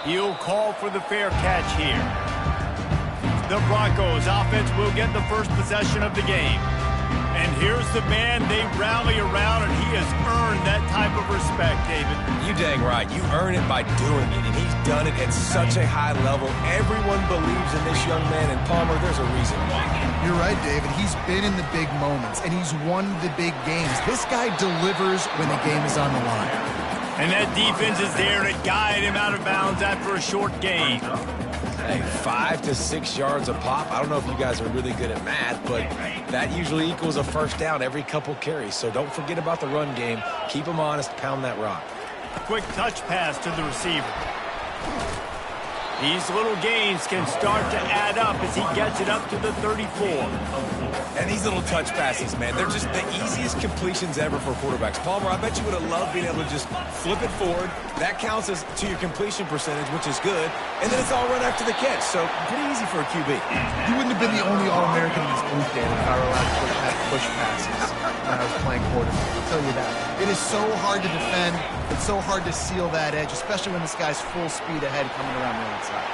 He'll call for the fair catch here. The Broncos offense will get the first possession of the game. And here's the man they rally around, and he has earned that type of respect, David. You dang right. You earn it by doing it, and he's done it at such a high level. Everyone believes in this young man, and Palmer, there's a reason why. You're right, David. He's been in the big moments, and he's won the big games. This guy delivers when the game is on the line. And that defense is there to guide him out of bounds after a short gain. Hey, 5 to 6 yards a pop. I don't know if you guys are really good at math, but that usually equals a first down every couple carries. So don't forget about the run game. Keep them honest. Pound that rock. Quick touch pass to the receiver. These little gains can start to add up as he gets it up to the 34. And these little touch passes, man, they're just the easiest completions ever for quarterbacks. Palmer, I bet you would have loved being able to just flip it forward. That counts as to your completion percentage, which is good. And then it's all run after the catch, so pretty easy for a QB. He wouldn't have been the only All-American in this booth, David, if I were allowed to push passes when I was playing quarterback. I'll tell you that. It is so hard to defend. It's so hard to seal that edge, especially when this guy's full speed ahead coming around the outside.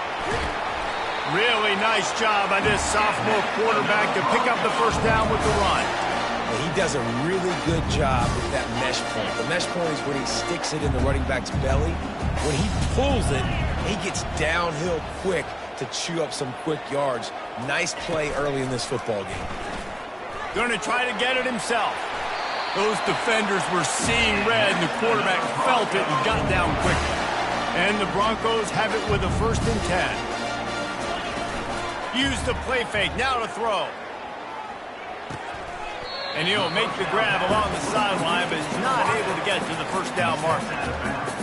Really nice job by this sophomore quarterback to pick up the first down with the run. Well, he does a really good job with that mesh point. The mesh point is when he sticks it in the running back's belly. When he pulls it, he gets downhill quick to chew up some quick yards. Nice play early in this football game. Going to try to get it himself. Those defenders were seeing red, and the quarterback felt it and got down quickly. And the Broncos have it with a 1st and 10. Use the play fake, now to throw. And he'll make the grab along the sideline, but he's not able to get to the first down marker.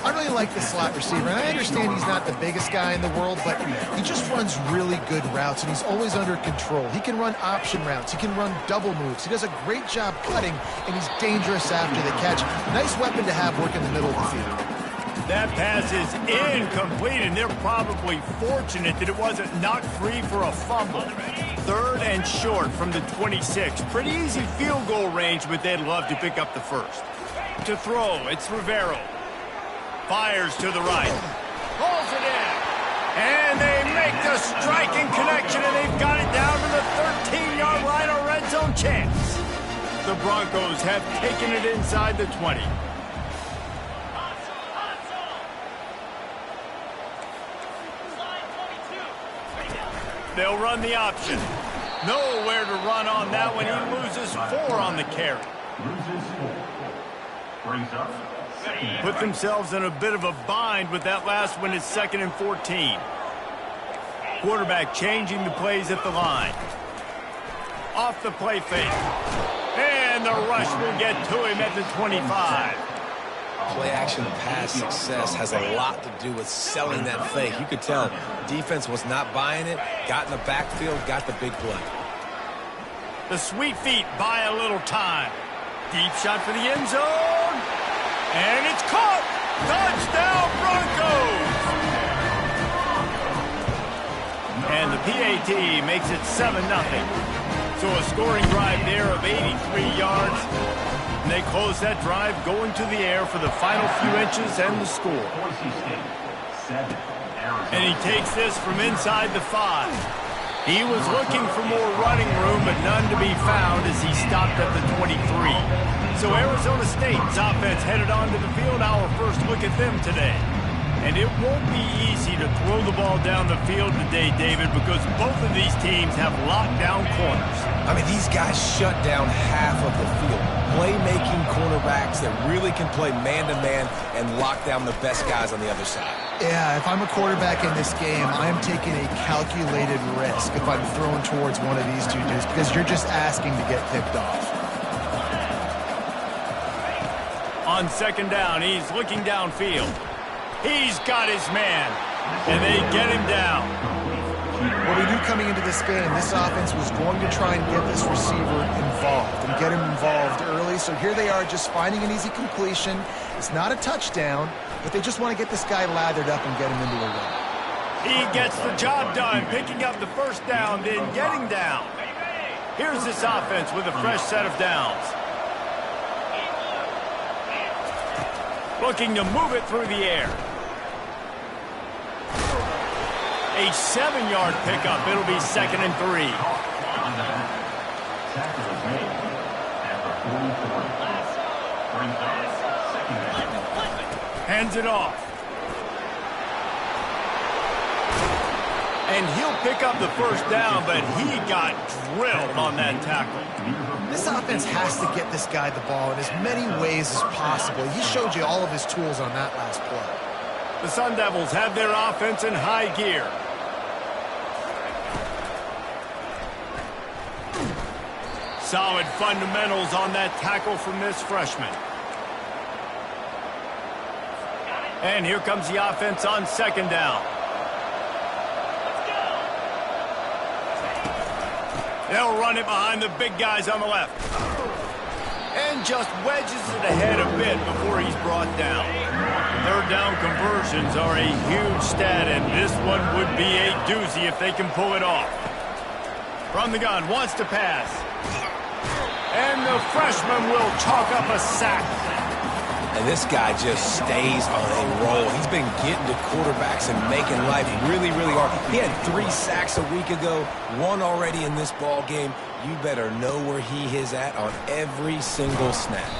I really like the slot receiver, and I understand he's not the biggest guy in the world, but he just runs really good routes, and he's always under control. He can run option routes. He can run double moves. He does a great job cutting, and he's dangerous after the catch. Nice weapon to have work in the middle of the field. That pass is incomplete, and they're probably fortunate that it wasn't knocked free for a fumble. 3rd and short from the 26. Pretty easy field goal range, but they'd love to pick up the first. To throw, it's Rivero. Fires to the right. Pulls it in. And they make the striking connection, and they've got it down to the 13-yard line, a red zone chance. The Broncos have taken it inside the 20. They'll run the option. Nowhere to run on that one. He loses 4 on the carry. Put themselves in a bit of a bind with that last one. It's 2nd and 14. Quarterback changing the plays at the line. Off the play fake. And the rush will get to him at the 25. Play-action pass success has a lot to do with selling that fake. You could tell defense was not buying it, got in the backfield, got the big play. The sweet feet buy a little time. Deep shot for the end zone. And it's caught. Touchdown, Broncos. And the PAT makes it 7-0. So a scoring drive there of 83 yards. And they close that drive going to the air for the final few inches and the score. And he takes this from inside the 5. He was looking for more running room, but none to be found as he stopped at the 23. So Arizona State's offense headed onto the field. Our first look at them today. And it won't be easy to throw the ball down the field today, David, because both of these teams have lockdown corners. I mean, these guys shut down half of the field. Playmaking cornerbacks that really can play man-to-man and lock down the best guys on the other side. Yeah, if I'm a quarterback in this game, I'm taking a calculated risk if I'm throwing towards one of these two dudes, because you're just asking to get picked off. On 2nd down, he's looking downfield. He's got his man, and they get him down. What we knew coming into this game, this offense was going to try and get this receiver involved and get him involved early. So here they are just finding an easy completion. It's not a touchdown, but they just want to get this guy lathered up and get him into a run. He gets the job done, picking up the first down, then getting down. Here's this offense with a fresh set of downs. Looking to move it through the air. A 7-yard pickup. It'll be 2nd and 3. Hands it off. And he'll pick up the first down, but he got drilled on that tackle. This offense has to get this guy the ball in as many ways as possible. He showed you all of his tools on that last play. The Sun Devils have their offense in high gear. Solid fundamentals on that tackle from this freshman. And here comes the offense on 2nd down. They'll run it behind the big guys on the left. And just wedges it ahead a bit before he's brought down. 3rd down conversions are a huge stat, and this one would be a doozy if they can pull it off. From the gun, wants to pass. And the freshman will chalk up a sack. And this guy just stays on a roll. He's been getting to quarterbacks and making life really, really hard. He had 3 sacks a week ago, 1 already in this ball game. You better know where he is at on every single snap.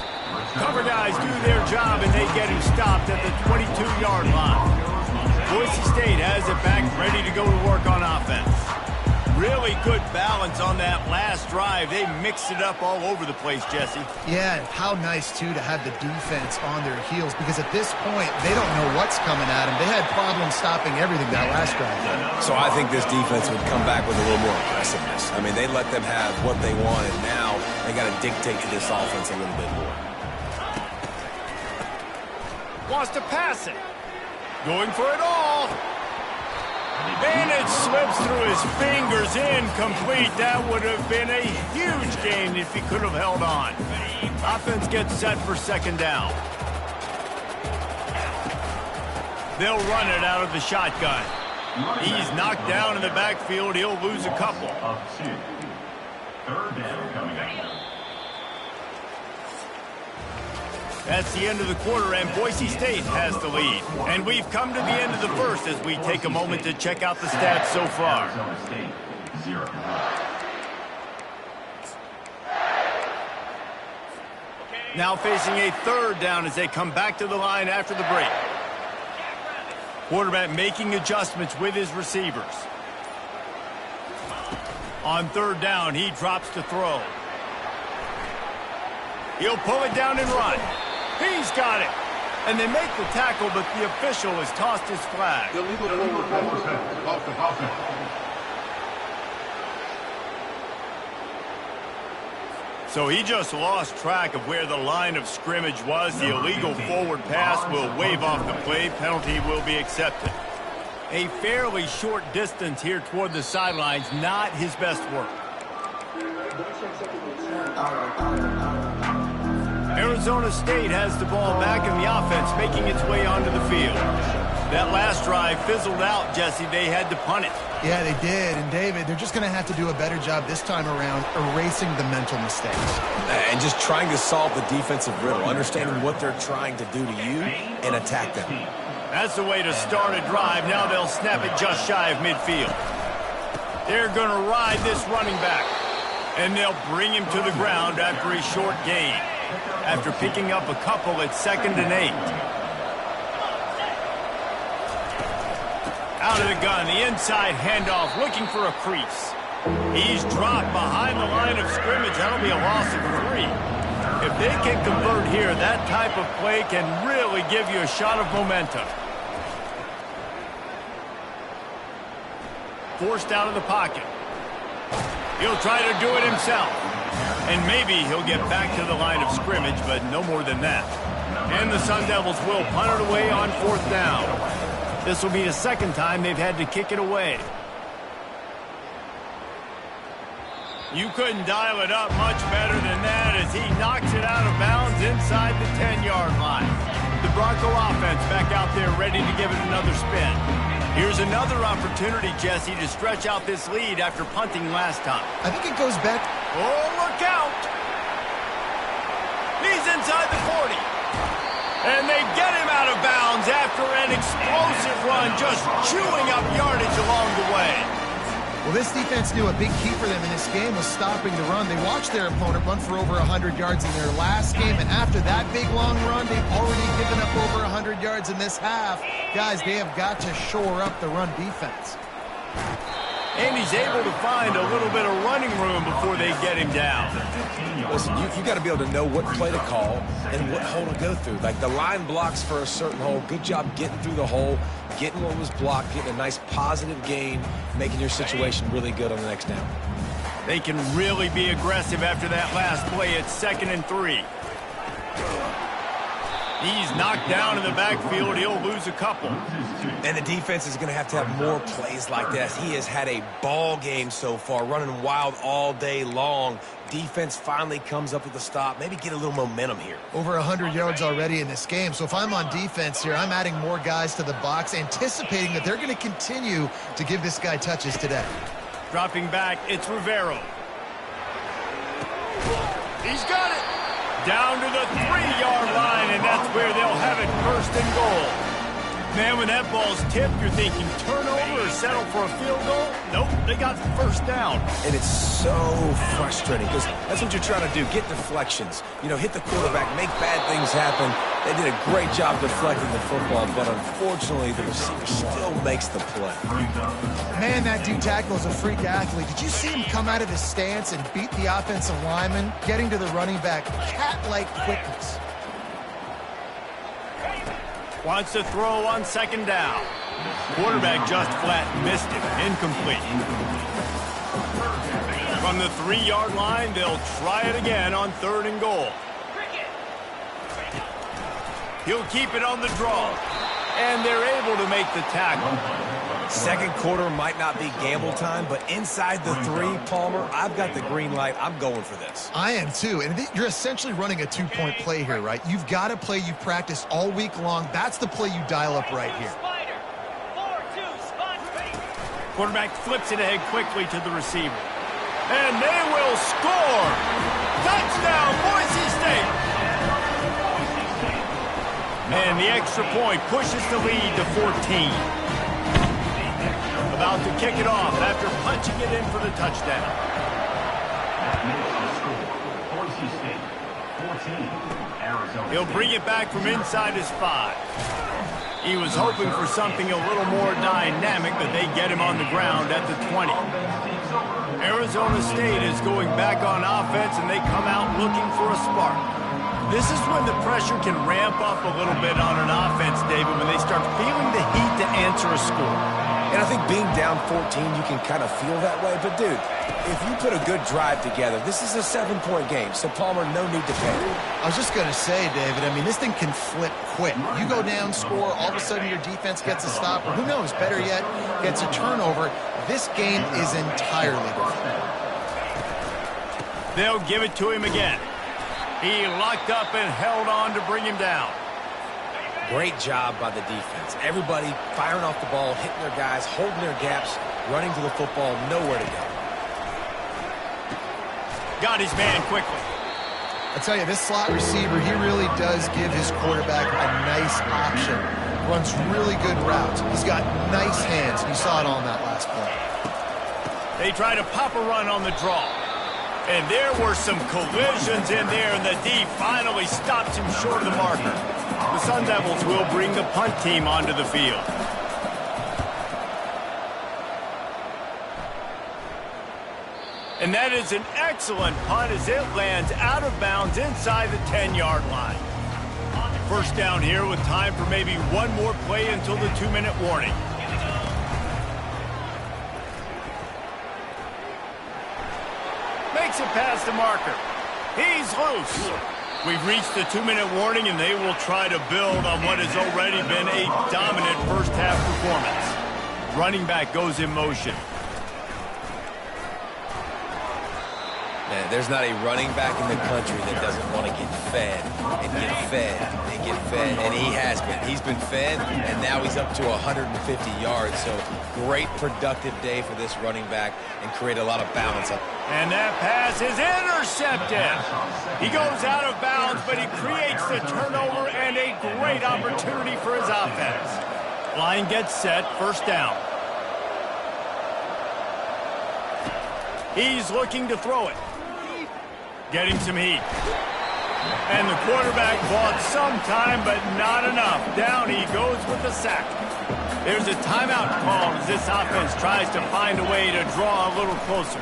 Cover guys do their job, and they get him stopped at the 22-yard line. Boise State has it back, ready to go to work on offense. Really good balance on that last drive. They mixed it up all over the place, Jesse. Yeah, and how nice, too, to have the defense on their heels, because at this point, they don't know what's coming at them. They had problems stopping everything that last drive. So I think this defense would come back with a little more aggressiveness. I mean, they let them have what they want, and now they got to dictate to this offense a little bit more. Wants to pass it. Going for it all. And it slips through his fingers, incomplete. That would have been a huge gain if he could have held on. Offense gets set for 2nd down. They'll run it out of the shotgun. He's knocked down in the backfield. He'll lose a couple. 3rd down coming up. That's the end of the quarter, and Boise State has the lead. And we've come to the end of the first as we take a moment to check out the stats so far. Now facing a 3rd down as they come back to the line after the break. Quarterback making adjustments with his receivers. On 3rd down, he drops to throw. He'll pull it down and run. He's got it. And they make the tackle, but the official has tossed his flag. So he just lost track of where the line of scrimmage was. The illegal forward pass will wave off the play. Penalty will be accepted. A fairly short distance here toward the sidelines. Not his best work. Arizona State has the ball back in the offense, making its way onto the field. That last drive fizzled out, Jesse. They had to punt it. Yeah, they did. And, David, they're just going to have to do a better job this time around erasing the mental mistakes. And just trying to solve the defensive riddle, understanding what they're trying to do to you and attack them. That's the way to start a drive. Now they'll snap it just shy of midfield. They're going to ride this running back. And they'll bring him to the ground after a short gain. After picking up a couple at 2nd and 8. Out of the gun, the inside handoff, looking for a crease. He's dropped behind the line of scrimmage. That'll be a loss of 3. If they can convert here, that type of play can really give you a shot of momentum. Forced out of the pocket. He'll try to do it himself. And maybe he'll get back to the line of scrimmage, but no more than that. And the Sun Devils will punt it away on 4th down. This will be the 2nd time they've had to kick it away. You couldn't dial it up much better than that as he knocks it out of bounds inside the 10-yard line. The Bronco offense back out there ready to give it another spin. Here's another opportunity, Jesse, to stretch out this lead after punting last time. I think it goes back. Oh, look out! He's inside the 40. And they get him out of bounds after an explosive run, just chewing up yardage along the way. Well, this defense knew a big key for them in this game was stopping the run. They watched their opponent run for over 100 yards in their last game, and after that big long run, they've already given up over 100 yards in this half. Guys, they have got to shore up the run defense. And he's able to find a little bit of running room before they get him down. Listen, you got to be able to know what play to call and what hole to go through. Like the line blocks for a certain hole. Good job getting through the hole, getting what was blocked, getting a nice positive gain, making your situation really good on the next down. They can really be aggressive after that last play at 2nd and 3. He's knocked down in the backfield. He'll lose a couple. And the defense is going to have more plays like this. He has had a ball game so far, running wild all day long. Defense finally comes up with a stop. Maybe get a little momentum here. Over 100 yards already in this game. So if I'm on defense here, I'm adding more guys to the box, anticipating that they're going to continue to give this guy touches today. Dropping back, it's Rivero. He's got it. Down to the 3-yard line, and that's where they'll have it 1st and goal. Man, when that ball's tipped, you're thinking turnover or settle for a field goal? Nope, they got 1st down. And it's so frustrating because that's what you're trying to do, get deflections. You know, hit the quarterback, make bad things happen. They did a great job deflecting the football, but unfortunately the receiver still makes the play. Man, that D tackle is a freak athlete. Did you see him come out of his stance and beat the offensive lineman, getting to the running back, cat-like quickness? Wants to throw on 2nd down. Quarterback just flat missed it. Incomplete. From the 3-yard line, they'll try it again on 3rd and goal. He'll keep it on the draw. And they're able to make the tackle. Second quarter might not be gamble time, but inside the 3, Palmer, I've got the green light. I'm going for this. I am too. And you're essentially running a 2-point play here, right? You've got a play you've practiced all week long. That's the play you dial up right here. Quarterback flips it ahead quickly to the receiver. And they will score! Touchdown, Boise State! And the extra point pushes the lead to 14. About to kick it off after punching it in for the touchdown. He'll bring it back from inside his 5. He was hoping for something a little more dynamic, but they get him on the ground at the 20. Arizona State is going back on offense, and they come out looking for a spark. This is when the pressure can ramp up a little bit on an offense, David, when they start feeling the heat to answer a score. And I think being down 14, you can kind of feel that way. But, dude, if you put a good drive together, this is a 7-point game. So, Palmer, no need to panic. I was just going to say, David, I mean, this thing can flip quick. You go down, score, all of a sudden your defense gets a stop, or who knows, better yet, gets a turnover. This game is entirely different. They'll give it to him again. He locked up and held on to bring him down. Great job by the defense. Everybody firing off the ball, hitting their guys, holding their gaps, running to the football, nowhere to go. Got his man quickly. I tell you, this slot receiver, he really does give his quarterback a nice option. Runs really good routes. He's got nice hands. You saw it on that last play. They try to pop a run on the draw. And there were some collisions in there, and the D finally stops him short of the marker. The Sun Devils will bring the punt team onto the field. And that is an excellent punt as it lands out of bounds inside the 10-yard line. 1st down here with time for maybe one more play until the 2-minute warning. Makes it past the marker. He's loose. We've reached the 2-minute warning, and they will try to build on what has already been a dominant first-half performance. Running back goes in motion. Man, there's not a running back in the country that doesn't want to get fed and get fed and get fed, and he has been. He's been fed, and now he's up to 150 yards, so great productive day for this running back and create a lot of balance. And that pass is intercepted. He goes out of bounds, but he creates the turnover and a great opportunity for his offense. Line gets set, first down. He's looking to throw it. Getting some heat. And the quarterback bought some time, but not enough. Down he goes with the sack. There's a timeout called as this offense tries to find a way to draw a little closer.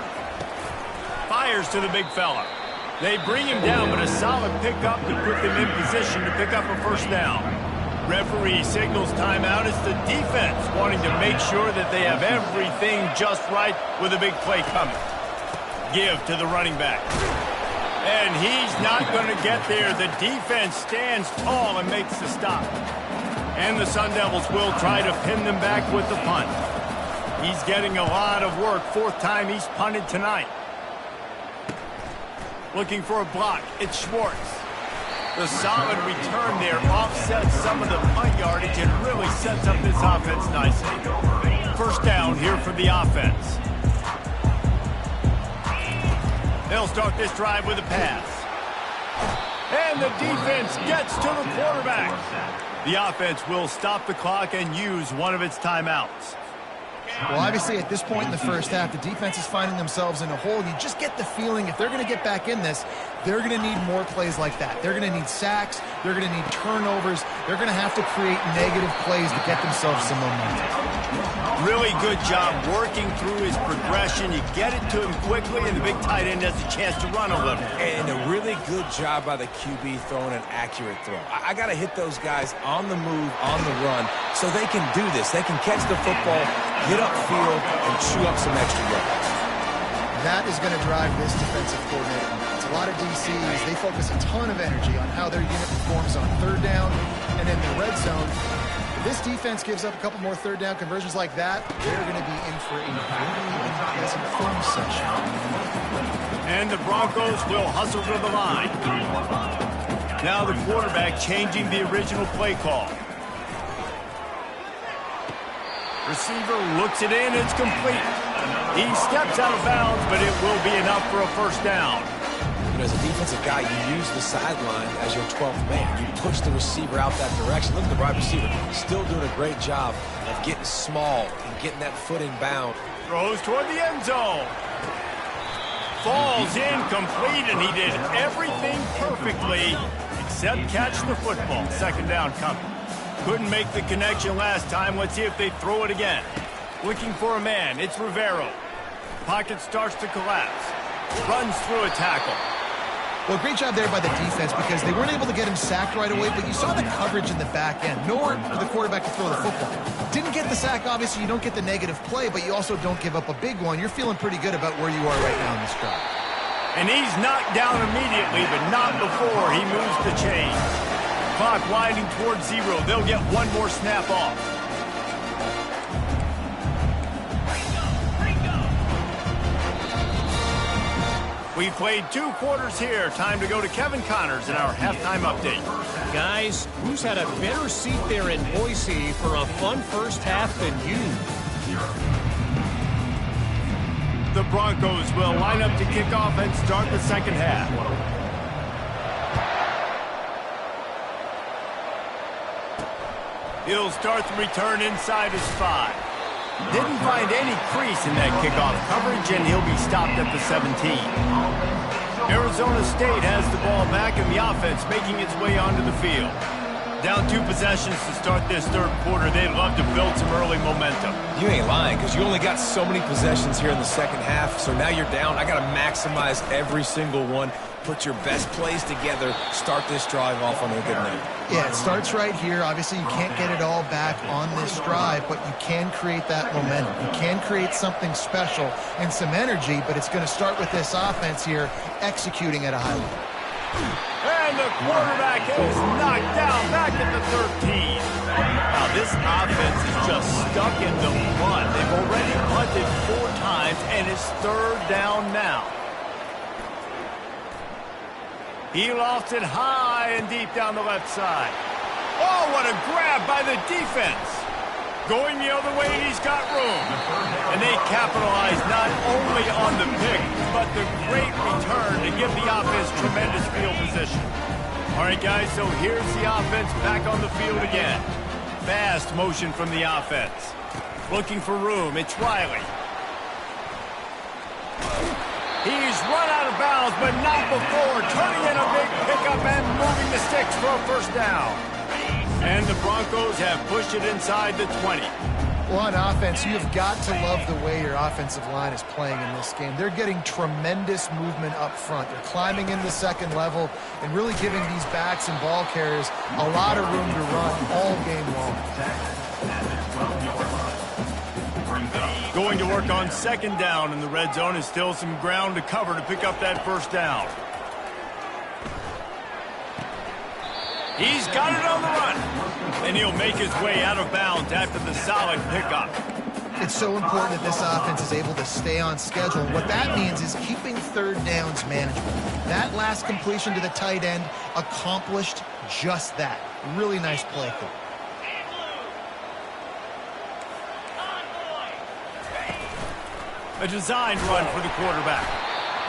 Fires to the big fella. They bring him down, but a solid pickup to put them in position to pick up a first down. Referee signals timeout. It's the defense wanting to make sure that they have everything just right with a big play coming. Give to the running back. And he's not going to get there. The defense stands tall and makes the stop. And the Sun Devils will try to pin them back with the punt. He's getting a lot of work. Fourth time he's punted tonight. Looking for a block. It's Schwartz. The solid return there offsets some of the punt yardage and really sets up this offense nicely. First down here for the offense. They'll start this drive with a pass. And the defense gets to the quarterback. The offense will stop the clock and use one of its timeouts. Well, obviously, at this point in the first half, the defense is finding themselves in a hole. You just get the feeling if they're going to get back in this, they're going to need more plays like that. They're going to need sacks. They're going to need turnovers. They're going to have to create negative plays to get themselves some momentum. Really good job working through his progression. You get it to him quickly, and the big tight end has a chance to run a little. And a really good job by the QB throwing an accurate throw. I got to hit those guys on the move, on the run, so they can do this. They can catch the football, get upfield, and chew up some extra yards. That is going to drive this defensive coordinator. It's a lot of DCs. They focus a ton of energy on how their unit performs on third down and in the red zone. If this defense gives up a couple more third down conversions like that, they're going to be in for a very unpleasant film session. And the Broncos will hustle to the line. Now the quarterback changing the original play call. Receiver looks it in, it's complete. He steps out of bounds, but it will be enough for a first down. As a defensive guy, you use the sideline as your 12th man. You push the receiver out that direction. Look at the wide receiver. Still doing a great job of getting small and getting that foot in bound. Throws toward the end zone. Falls incomplete, and he did everything perfectly except catch the football. Second down coming. Couldn't make the connection last time. Let's see if they throw it again. Looking for a man. It's Rivero. Pocket starts to collapse. Runs through a tackle. Well, great job there by the defense because they weren't able to get him sacked right away, but you saw the coverage in the back end. Nowhere for the quarterback to throw the football. Didn't get the sack, obviously. You don't get the negative play, but you also don't give up a big one. You're feeling pretty good about where you are right now in this drive. And he's knocked down immediately, but not before he moves the chain. Clock winding towards zero. They'll get one more snap off. We played 2 quarters here. Time to go to Kevin Connors in our halftime update. Guys, who's had a better seat there in Boise for a fun first half than you? The Broncos will line up to kick off and start the second half. He'll start the return inside his 5. Didn't find any crease in that kickoff coverage, and he'll be stopped at the 17. Arizona State has the ball back, and the offense making its way onto the field. Down 2 possessions to start this third quarter. They'd love to build some early momentum. You ain't lying, because you only got so many possessions here in the second half, so now you're down. I got to maximize every single one. Put your best plays together. Start this drive off on a good night. Yeah, it starts right here. Obviously, you can't get it all back on this drive, but you can create that momentum. You can create something special and some energy, but it's going to start with this offense here executing at a high level. And the quarterback is knocked down back at the 13. Now, this offense is just stuck in the run. They've already punted 4 times, and it's third down now. He lofts it high and deep down the left side. Oh, what a grab by the defense. Going the other way, and he's got room. And they capitalize not only on the pick, but the great return to give the offense tremendous field position. All right, guys, so here's the offense back on the field again. fast motion from the offense. Looking for room. It's Riley. He's run out of bounds, but not before turning in a big pickup and moving the sticks for a first down. And the Broncos have pushed it inside the 20. Well, on offense, you've got to love the way your offensive line is playing in this game. They're getting tremendous movement up front. They're climbing in the second level and really giving these backs and ball carriers a lot of room to run all game long. Going to work on second down in the red zone is still some ground to cover to pick up that first down. He's got it on the run. And he'll make his way out of bounds after the solid pickup. It's so important that this offense is able to stay on schedule. What that means is keeping third downs manageable. That last completion to the tight end accomplished just that. Really nice play there. A designed run for the quarterback.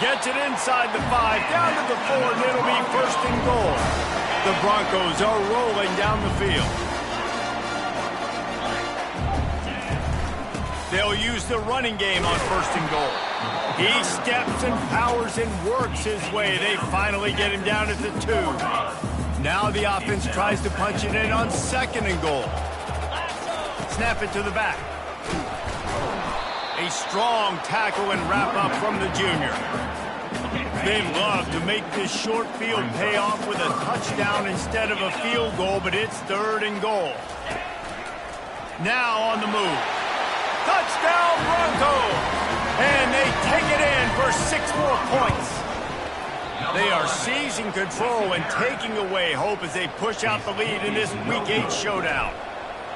Gets it inside the 5, down to the 4, and it'll be first and goal. The Broncos are rolling down the field. They'll use the running game on first and goal. He steps and powers and works his way. They finally get him down at the 2. Now the offense tries to punch it in on second and goal. Snap it to the back. A strong tackle and wrap up from the junior. They love to make this short field pay off with a touchdown instead of a field goal, but it's third and goal. Now on the move. Touchdown Broncos! And they take it in for 6 more points. They are seizing control and taking away hope as they push out the lead in this Week 8 showdown.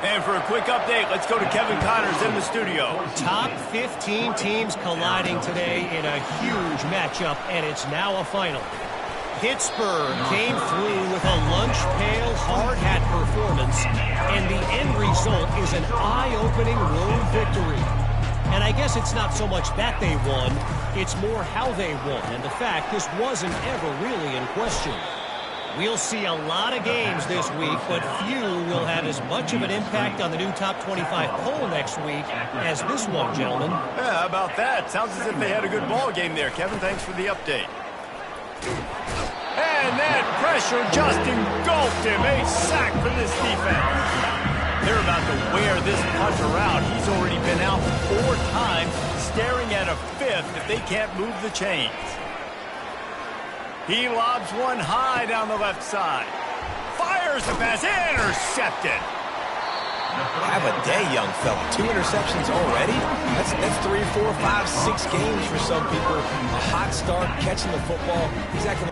And for a quick update, let's go to Kevin Connors in the studio. Top 15 teams colliding today in a huge matchup, and it's now a final. Pittsburgh came through with a lunch pail hard hat performance, and the end result is an eye-opening road victory. And I guess it's not so much that they won, it's more how they won, and the fact this wasn't ever really in question. We'll see a lot of games this week, but few will have as much of an impact on the new top 25 poll next week as this one, gentlemen. Yeah, how about that? Sounds as if they had a good ball game there. Kevin, thanks for the update. And that pressure just engulfed him. A sack for this defense. They're about to wear this punter out. He's already been out 4 times, staring at a 5th if they can't move the chains. He lobs one high down the left side. Fires the pass, intercepted. Have a day, young fella. 2 interceptions already? That's 3, 4, 5, 6 games for some people. A hot start, catching the football. He's acting.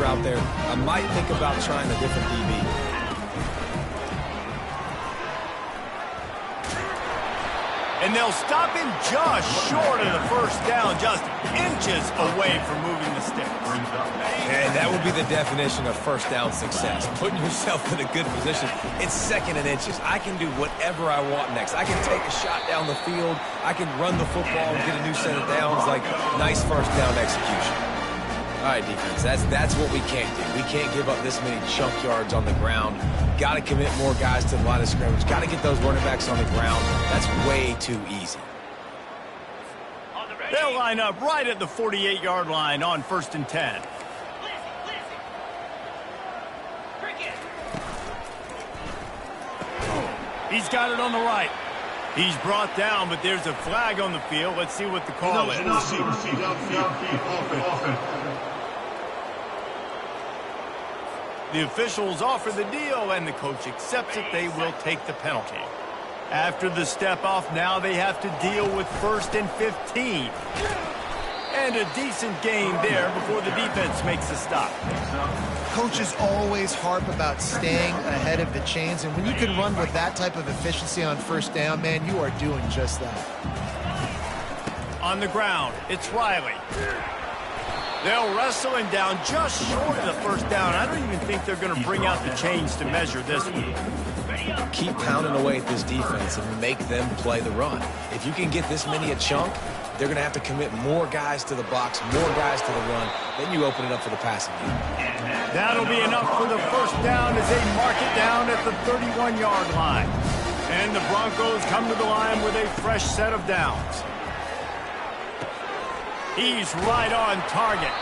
Out there, I might think about trying a different DB. And they'll stop him just short of the first down, just inches away from moving the sticks. And that would be the definition of first down success. Putting yourself in a good position. It's second and inches. I can do whatever I want next. I can take a shot down the field. I can run the football and get a new set of downs. Like, nice first down execution. All right, defense, that's what we can't do. We can't give up this many chunk yards on the ground. Got to commit more guys to the line of scrimmage. Got to get those running backs on the ground. That's way too easy. They'll line up right at the 48-yard line on 1st and 10. He's got it on the right. He's brought down, but there's a flag on the field. Let's see what the call is. The officials offer the deal, and the coach accepts it. They will take the penalty. After the step-off, now they have to deal with 1st and 15. And a decent gain there before the defense makes a stop. Coaches always harp about staying ahead of the chains, and when you can run with that type of efficiency on 1st down, man, you are doing just that. On the ground, it's Riley. They'll wrestle him down just short of the 1st down. I don't even think they're going to bring out the chains to measure this one. Keep pounding away at this defense and make them play the run. If you can get this many a chunk, they're going to have to commit more guys to the box, more guys to the run. Then you open it up for the passing game. That'll be enough for the 1st down as they mark it down at the 31-yard line. And the Broncos come to the line with a fresh set of downs. He's right on target.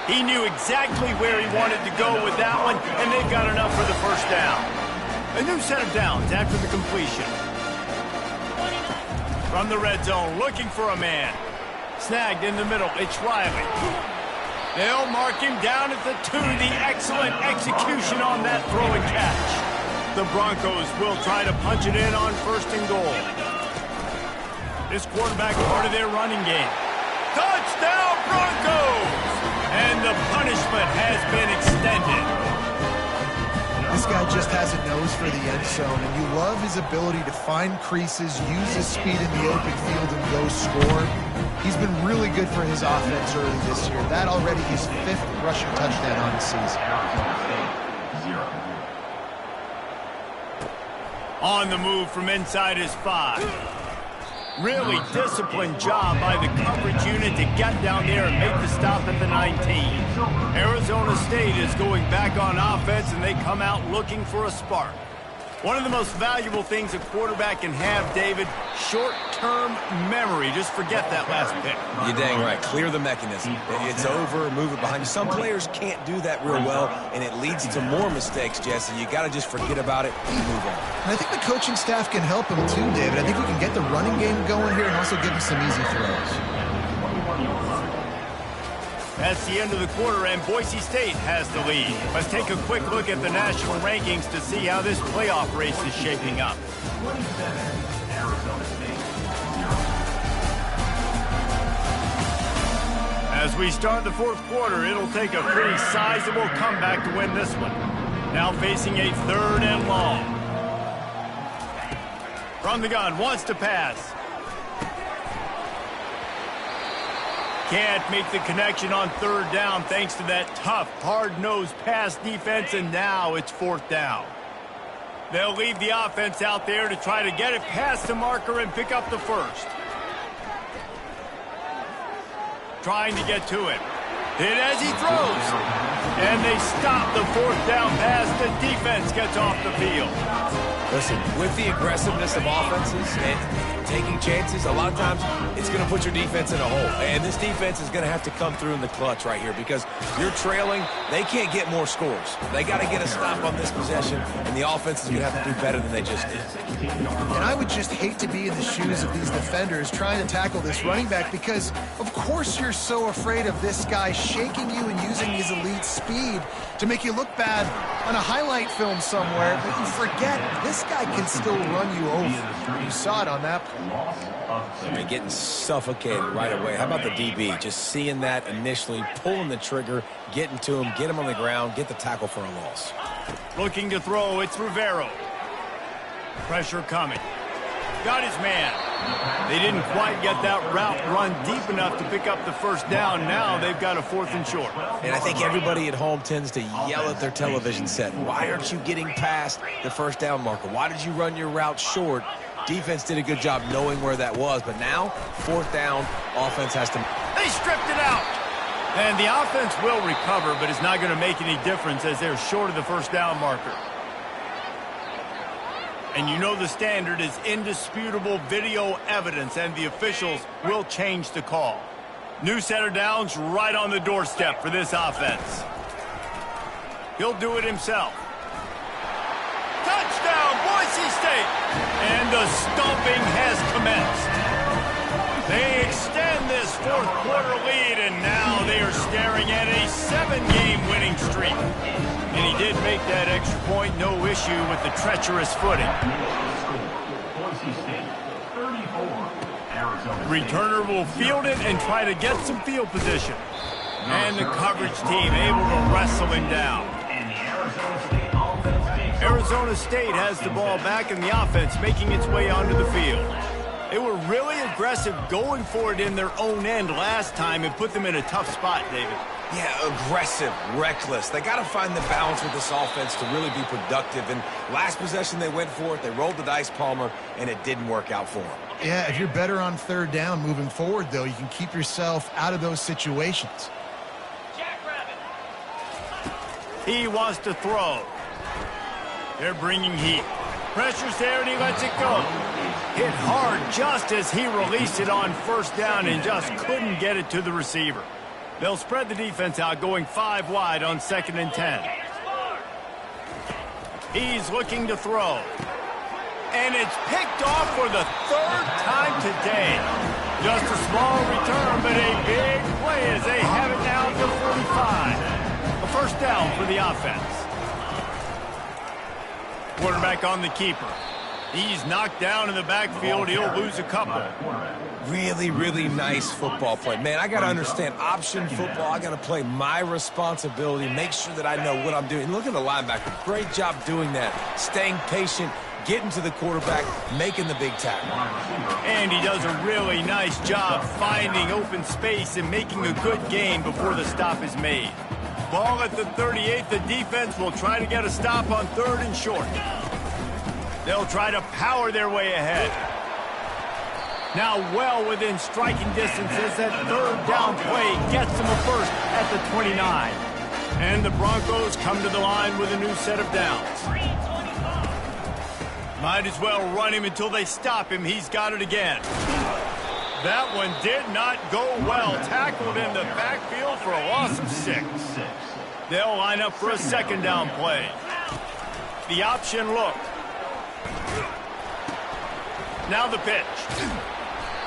He knew exactly where he wanted to go with that one, and they've got enough for the 1st down. A new set of downs after the completion. From the red zone, looking for a man. Snagged in the middle, it's Riley. They'll mark him down at the 2. The excellent execution on that throw and catch. The Broncos will try to punch it in on 1st and goal. This quarterback part of their running game. Touchdown, Broncos! And the punishment has been extended. This guy just has a nose for the end zone, and you love his ability to find creases, use his speed in the open field, and go score. He's been really good for his offense early this year. That already his 5th rushing touchdown on the season. On the move from inside his 5. Really disciplined job by the coverage unit to get down there and make the stop at the 19. Arizona State is going back on offense, and they come out looking for a spark. One of the most valuable things a quarterback can have, David, short-term memory. Just forget that last pick. You're dang right. Clear the mechanism. It's over, move it behind you. Some players can't do that real well, and it leads to more mistakes, Jesse. You got to just forget about it and move on. And I think the coaching staff can help him too, David. I think we can get the running game going here and also give him some easy throws. That's the end of the quarter, and Boise State has the lead. Let's take a quick look at the national rankings to see how this playoff race is shaping up. As we start the 4th quarter, it'll take a pretty sizable comeback to win this one. Now facing a 3rd and long. From the gun, wants to pass. Can't make the connection on 3rd down thanks to that tough, hard-nosed pass defense, and now it's 4th down. They'll leave the offense out there to try to get it past the marker and pick up the 1st. Trying to get to it. Hit as he throws. And they stop the 4th down pass. The defense gets off the field. Listen, with the aggressiveness of offenses and taking chances, a lot of times it's going to put your defense in a hole. And this defense is going to have to come through in the clutch right here because you're trailing. They can't get more scores. They got to get a stop on this possession, and the offense is going to have to do better than they just did. And I would just hate to be in the shoes of these defenders trying to tackle this running back because, of course, you're so afraid of this guy shaking you and using his elite speed to make you look bad on a highlight film somewhere, but you forget this guy can still run you over. You saw it on that play. They're getting suffocated right away. How about the DB? Just seeing that initially, pulling the trigger, getting to him, get him on the ground, get the tackle for a loss. Looking to throw, it's Rivero. Pressure coming. Got his man. They didn't quite get that route run deep enough to pick up the 1st down. Now they've got a 4th and short. And I think everybody at home tends to yell at their television set. Why aren't you getting past the 1st down marker? Why did you run your route short? Defense did a good job knowing where that was. But now, 4th down, offense has to... They stripped it out. And the offense will recover, but it's not going to make any difference as they're short of the 1st down marker. And you know the standard is indisputable video evidence, and the officials will change the call. New set of downs right on the doorstep for this offense. He'll do it himself. Touchdown, Boise State! And the stomping has commenced. They extend this fourth quarter lead, and now they are staring at a 7-game winning streak. And he did make that extra point, no issue with the treacherous footing. Returner will field it and try to get some field position. And the coverage team able to wrestle him down. Arizona State has the ball back in the offense, making its way onto the field. They were really aggressive going for it in their own end last time and put them in a tough spot, David. Yeah, aggressive, reckless. They got to find the balance with this offense to really be productive. And last possession they went for it, they rolled the dice, Palmer, and it didn't work out for them. Yeah, if you're better on third down moving forward, though, you can keep yourself out of those situations. He wants to throw. They're bringing heat. Pressure's there, and he lets it go. Hit hard just as he released it on first down and just couldn't get it to the receiver. They'll spread the defense out, going 5 wide on 2nd and 10. He's looking to throw. And it's picked off for the 3rd time today. Just a small return, but a big play as they have it now to 45. A first down for the offense. Quarterback on the keeper. He's knocked down in the backfield. He'll lose a couple. Really, really nice football play. Man, I got to understand option football. I got to play my responsibility, make sure that I know what I'm doing. Look at the linebacker. Great job doing that. Staying patient, getting to the quarterback, making the big tackle. And he does a really nice job finding open space and making a good gain before the stop is made. Ball at the 38. The defense will try to get a stop on 3rd and short. They'll try to power their way ahead. Now well within striking distances. That 3rd down play gets them a first at the 29. And the Broncos come to the line with a new set of downs. Might as well run him until they stop him. He's got it again. That one did not go well. Tackled in the backfield for a loss of 6. They'll line up for a 2nd down play. The option look. Now the pitch.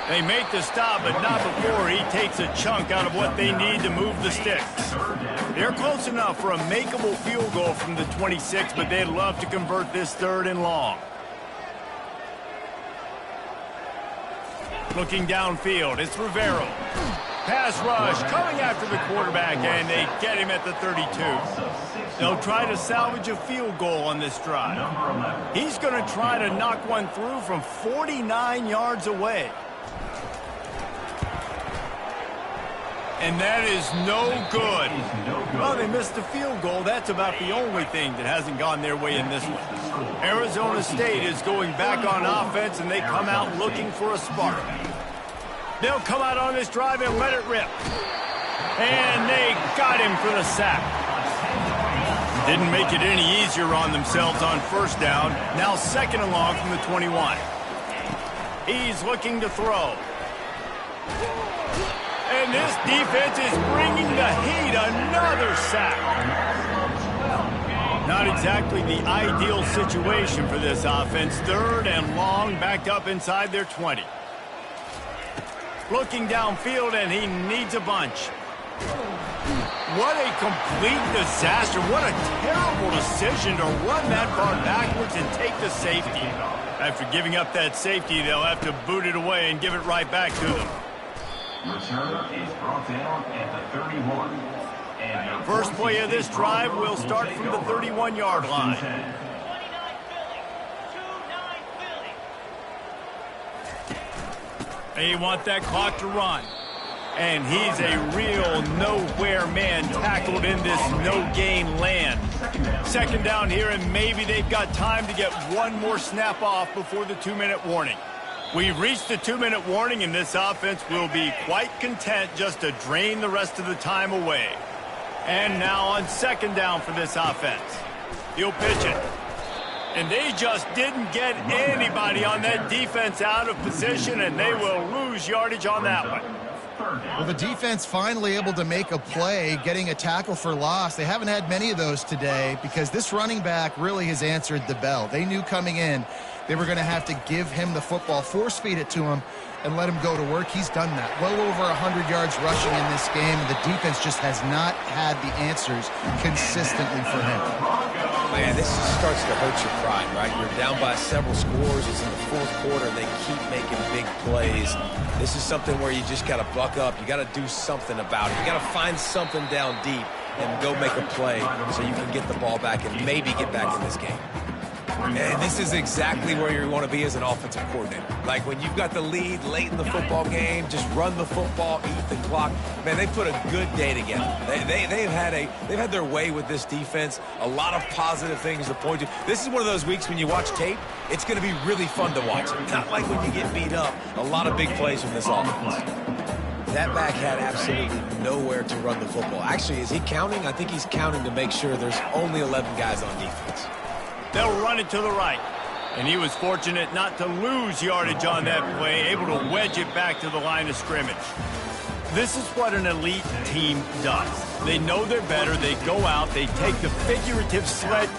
They make the stop, but not before he takes a chunk out of what they need to move the sticks. They're close enough for a makeable field goal from the 26, but they'd love to convert this 3rd and long. Looking downfield, it's Rivero. Pass rush coming after the quarterback, and they get him at the 32. They'll try to salvage a field goal on this drive. He's going to try to knock one through from 49 yards away. And that is no good. Well, they missed the field goal. That's about the only thing that hasn't gone their way in this one. Arizona State is going back on offense, and they come out looking for a spark. They'll come out on this drive and let it rip. And they got him for the sack. Didn't make it any easier on themselves on first down. Now 2nd and long from the 21. He's looking to throw. And this defense is bringing the heat. Another sack. Not exactly the ideal situation for this offense. 3rd and long, backed up inside their 20. Looking downfield, and he needs a bunch. What a complete disaster. What a terrible decision to run that far backwards and take the safety. After giving up that safety, they'll have to boot it away and give it right back to them. Return is brought down at the 31. And first play of this drive will start from the 31-yard line. They want that clock to run. And he's a real nowhere man tackled in this no-gain land. 2nd down here, and maybe they've got time to get one more snap off before the 2-minute warning. We've reached the 2-minute warning, and this offense will be quite content just to drain the rest of the time away. And now on 2nd down for this offense. He'll pitch it. And they just didn't get anybody on that defense out of position, and they will lose yardage on that one. Well, the defense finally able to make a play, getting a tackle for loss. They haven't had many of those today because this running back really has answered the bell. They knew coming in they were going to have to give him the football, force feed it to him, and let him go to work. He's done that. Well over 100 yards rushing in this game, and the defense just has not had the answers consistently for him. Man, this starts to hurt your pride, right? You're down by several scores. It's in the fourth quarter. They keep making big plays. This is something where you just got to buck up. You got to do something about it. You got to find something down deep and go make a play so you can get the ball back and maybe get back in this game. And this is exactly where you want to be as an offensive coordinator. Like when you've got the lead late in the football game, just run the football, eat the clock. Man, they put a good day together. They've had their way with this defense. A lot of positive things to point to. This is one of those weeks when you watch tape, it's going to be really fun to watch. Not like when you get beat up. A lot of big plays from this offense. That back had absolutely nowhere to run the football. Actually, is he counting? I think he's counting to make sure there's only 11 guys on defense. They'll run it to the right. And he was fortunate not to lose yardage on that play, able to wedge it back to the line of scrimmage. This is what an elite team does. They know they're better. They go out. They take the figurative sled